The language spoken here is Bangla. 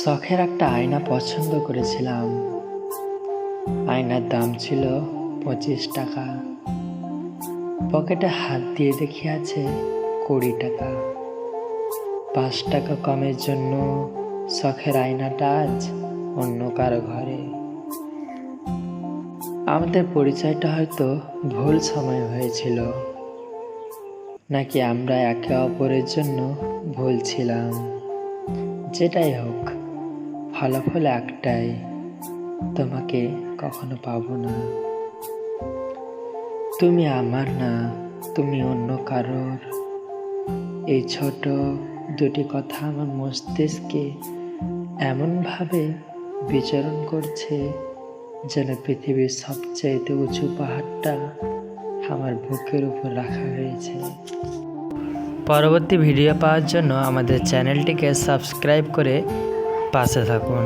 শখের একটা আয়না পছন্দ করেছিলাম। আয়নার দাম ছিল 25 টাকা। পকেটে হাত দিয়ে দেখি আছে 20 টাকা। 5 টাকা কমের জন্য শখের আয়নাটা আজ অন্য কারো ঘরে। আমাদের পরিচয়টা হয়তো ভুল সময় হয়েছিল, নাকি আমরা একে অপরের জন্য ভুল ছিলাম। যেটাই হোক, ফলাফল একটাই, তোমাকে কখনো পাবো না। তুমি আমার না, তুমি অন্য কারোর। এই ছোট দুটি কথা আমার মস্তিষ্কে এমনভাবে বিচরণ করছে যেন পৃথিবীর সবচাইতে উঁচু পাহাড়টা আমার বুকের উপর রাখা হয়েছে। পরবর্তী ভিডিও পাওয়ার জন্য আমাদের চ্যানেলটিকে সাবস্ক্রাইব করে পাশে থাকুন।